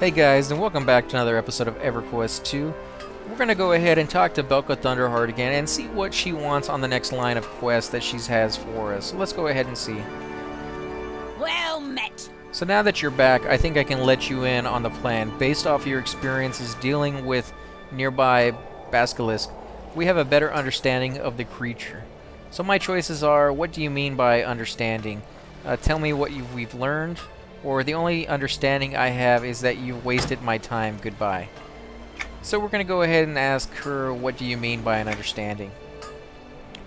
Hey guys, and welcome back to another episode of EverQuest 2. We're going to go ahead and talk to Belka Thunderheart again and see what she wants on the next line of quests that she has for us. So let's go ahead and see. Well met. So now that you're back, I think I can let you in on the plan. Based off your experiences dealing with nearby basilisk, we have a better understanding of the creature. So my choices are, what do you mean by understanding? Tell me what we've learned, or the only understanding I have is that you've wasted my time, goodbye. So we're going to go ahead and ask her, what do you mean by an understanding?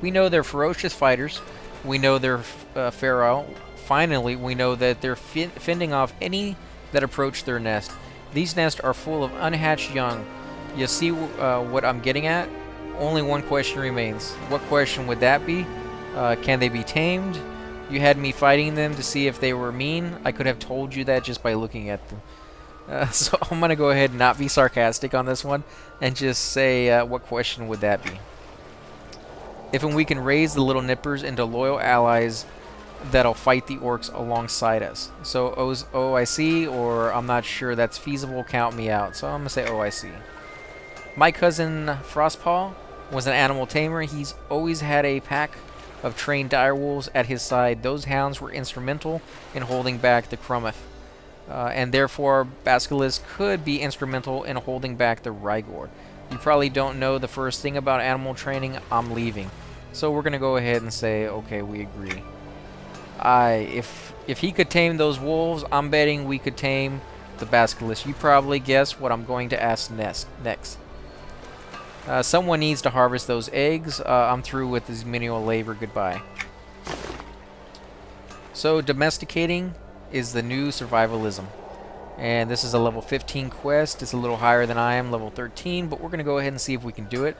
We know they're ferocious fighters. We know they're feral. Finally, we know that they're fending off any that approach their nest. These nests are full of unhatched young. You see what I'm getting at? Only one question remains. What question would that be? Can they be tamed? You had me fighting them to see if they were mean. I could have told you that just by looking at them. So I'm going to go ahead and not be sarcastic on this one and just say, what question would that be? If we can raise the little nippers into loyal allies that'll fight the orcs alongside us. So OIC, or I'm not sure that's feasible, count me out. So I'm going to say OIC. My cousin Frostpaw was an animal tamer. He's always had a pack of trained direwolves at his side. Those hounds were instrumental in holding back the Crummoth, and therefore Basilisk could be instrumental in holding back the Rygor. You probably don't know the first thing about animal training. I'm leaving. So we're going to go ahead and say, okay, we agree. If he could tame those wolves, I'm betting we could tame the Basilisk. You probably guess what I'm going to ask next. Someone needs to harvest those eggs. I'm through with this menial labor. Goodbye. So, domesticating is the new survivalism. And this is a level 15 quest. It's a little higher than I am, level 13, but we're going to go ahead and see if we can do it.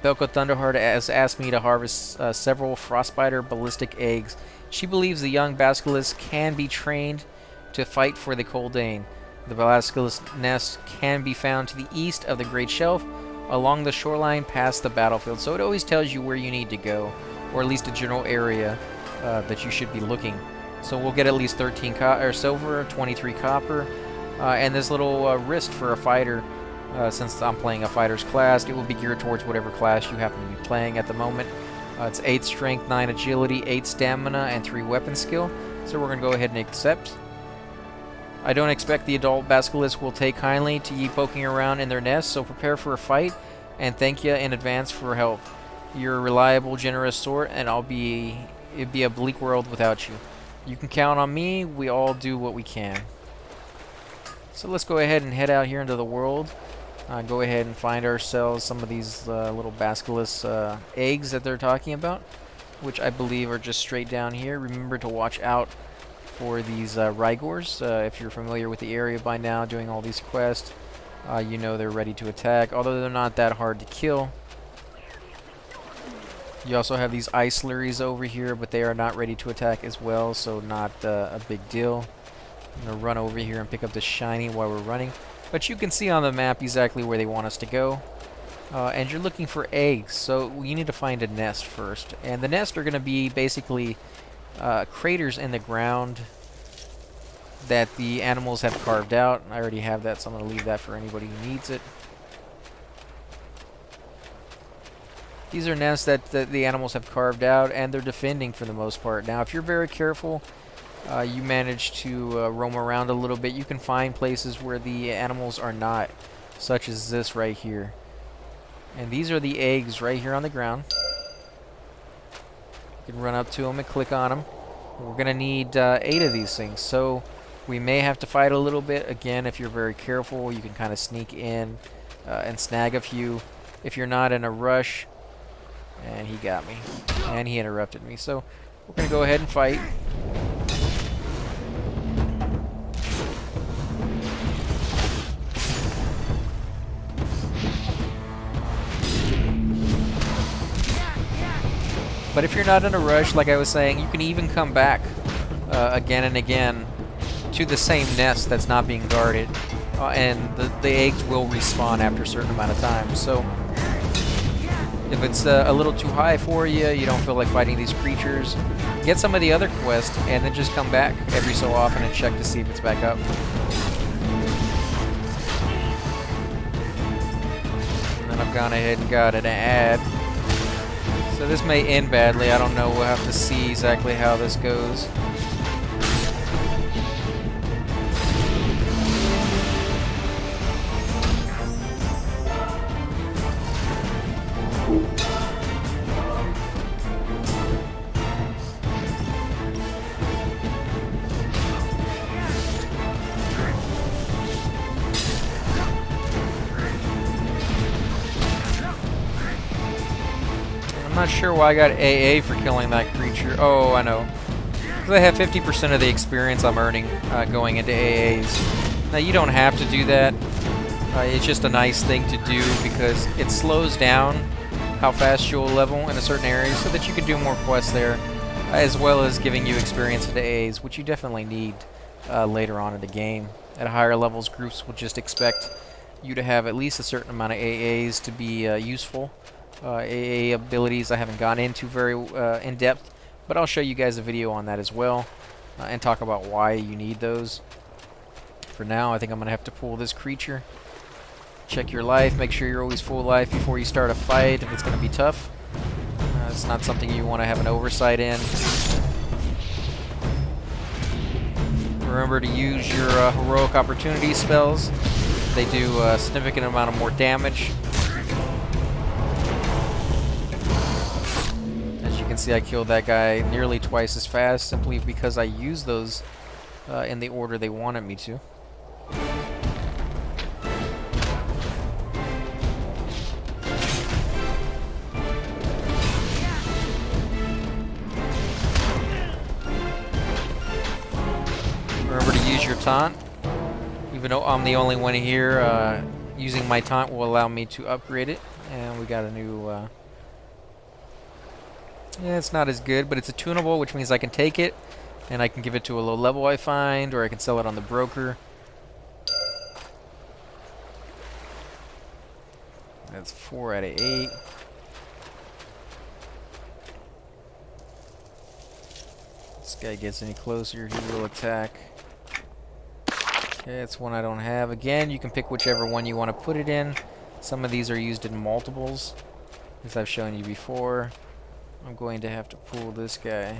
Belka Thunderheart has asked me to harvest several frostbiter ballistic eggs. She believes the young basilisk can be trained to fight for the Coldane. The basilisk nest can be found to the east of the Great Shelf, along the shoreline past the battlefield. So it always tells you where you need to go, or at least a general area that you should be looking. So we'll get at least 13 silver, 23 copper, and this little wrist for a fighter. Since I'm playing a fighter's class, it will be geared towards whatever class you happen to be playing at the moment. It's 8 strength, 9 agility, 8 stamina, and 3 weapon skill. So we're going to go ahead and accept. I don't expect the adult basilisk will take kindly to ye poking around in their nests, so prepare for a fight, and thank you in advance for help. You're a reliable, generous sort, and it'd be a bleak world without you. You can count on me. We all do what we can. So let's go ahead and head out here into the world. Go ahead and find ourselves some of these little basilisk eggs that they're talking about, which I believe are just straight down here. Remember to watch out for these Rygors. If you're familiar with the area by now, doing all these quests, you know they're ready to attack, although they're not that hard to kill. You also have these ice slurries over here, but they are not ready to attack as well, so not a big deal. I'm going to run over here and pick up the shiny while we're running. But you can see on the map exactly where they want us to go. And you're looking for eggs, so you need to find a nest first. And the nests are going to be basically craters in the ground that the animals have carved out. I already have that, so I'm going to leave that for anybody who needs it. These are nests that the animals have carved out, and they're defending for the most part. Now, if you're very careful, you manage to roam around a little bit, you can find places where the animals are not, such as this right here. And these are the eggs right here on the ground. You can run up to them and click on them. We're going to need 8 of these things, so we may have to fight a little bit. Again, if you're very careful, you can kind of sneak in and snag a few. If you're not in a rush, and he got me, and he interrupted me, so we're going to go ahead and fight. But if you're not in a rush, like I was saying, you can even come back again and again to the same nest that's not being guarded. And the eggs will respawn after a certain amount of time. So if it's a little too high for you, you don't feel like fighting these creatures, get some of the other quests, and then just come back every so often and check to see if it's back up. and I've gone ahead and got an ad. So this may end badly. I don't know. We'll have to see exactly how this goes. I'm not sure why I got AA for killing that creature. Oh, I know. Because I have 50% of the experience I'm earning going into AAs. Now, you don't have to do that. It's just a nice thing to do because it slows down how fast you'll level in a certain area so that you can do more quests there, as well as giving you experience into AAs, which you definitely need later on in the game. At higher levels, groups will just expect you to have at least a certain amount of AAs to be useful. AA abilities I haven't gone into very in depth, but I'll show you guys a video on that as well and talk about why you need those. For now, I think I'm going to have to pull this creature. Check your life, make sure you're always full life before you start a fight if it's going to be tough. It's not something you want to have an oversight in. Remember to use your heroic opportunity spells. They do a significant amount of more damage. You can see I killed that guy nearly twice as fast simply because I used those in the order they wanted me to. Remember to use your taunt. Even though I'm the only one here, using my taunt will allow me to upgrade it. And we got a new... yeah, it's not as good, but it's a tunable, which means I can take it, and I can give it to a low level I find, or I can sell it on the broker. That's 4 out of 8. This guy gets any closer, he will attack. Okay, that's one I don't have. Again, you can pick whichever one you want to put it in. Some of these are used in multiples, as I've shown you before. I'm going to have to pull this guy.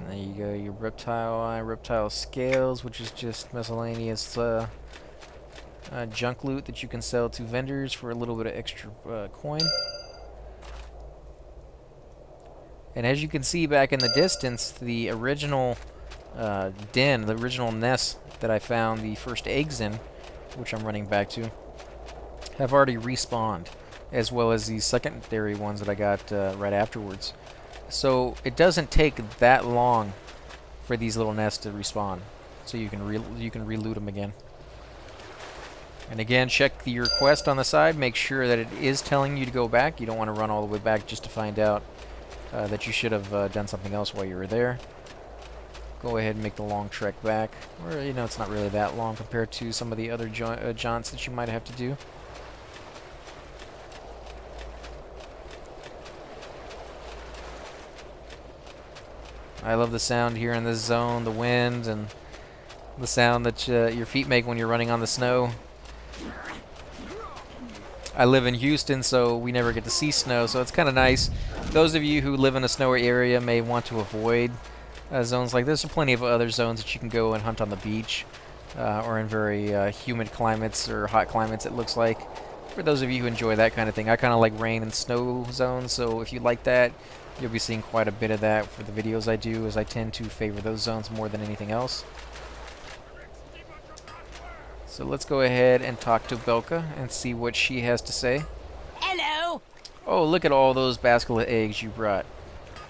There you go, your reptile eye, reptile scales, which is just miscellaneous junk loot that you can sell to vendors for a little bit of extra coin. And as you can see back in the distance, the original den, the original nest that I found the first eggs in, which I'm running back to, have already respawned, as well as these secondary ones that I got right afterwards. So it doesn't take that long for these little nests to respawn, so you can reloot them again. And again, check your quest on the side. Make sure that it is telling you to go back. You don't want to run all the way back just to find out that you should have done something else while you were there. Go ahead and make the long trek back. Or, you know, it's not really that long compared to some of the other jaunts that you might have to do. I love the sound here in this zone, the wind, and the sound that your feet make when you're running on the snow. I live in Houston, so we never get to see snow, so it's kind of nice. Those of you who live in a snowy area may want to avoid zones like this. There are plenty of other zones that you can go and hunt on the beach, or in very humid climates or hot climates, it looks like. For those of you who enjoy that kind of thing, I kind of like rain and snow zones, so if you like that, you'll be seeing quite a bit of that for the videos I do, as I tend to favor those zones more than anything else. So let's go ahead and talk to Belka and see what she has to say. Hello. Oh, look at all those basilisk eggs you brought.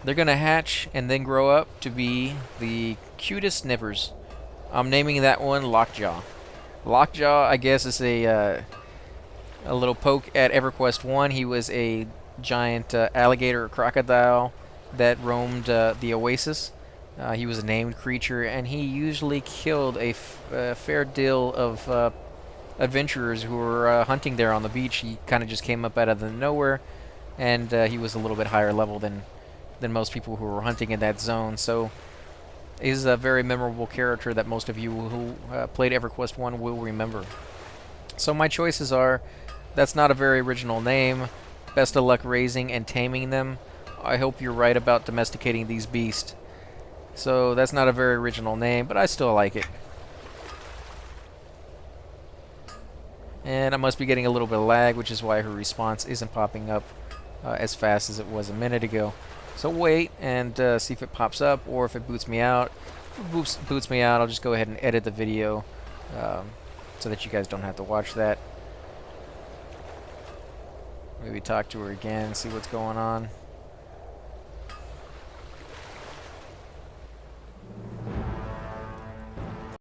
They're going to hatch and then grow up to be the cutest nippers. I'm naming that one Lockjaw. Lockjaw, I guess, is a little poke at EverQuest 1. He was a giant alligator or crocodile that roamed the oasis. He was a named creature, and he usually killed a fair deal of adventurers who were hunting there on the beach. He kind of just came up out of the nowhere, and he was a little bit higher level than most people who were hunting in that zone. So he's a very memorable character that most of you who played EverQuest 1 will remember. So my choices are, that's not a very original name. Best of luck raising and taming them. I hope you're right about domesticating these beasts. So that's not a very original name, but I still like it. And I must be getting a little bit of lag, which is why her response isn't popping up as fast as it was a minute ago. So wait and see if it pops up, or if it boots me out. If it boots me out, I'll just go ahead and edit the video so that you guys don't have to watch that. Maybe talk to her again, see what's going on.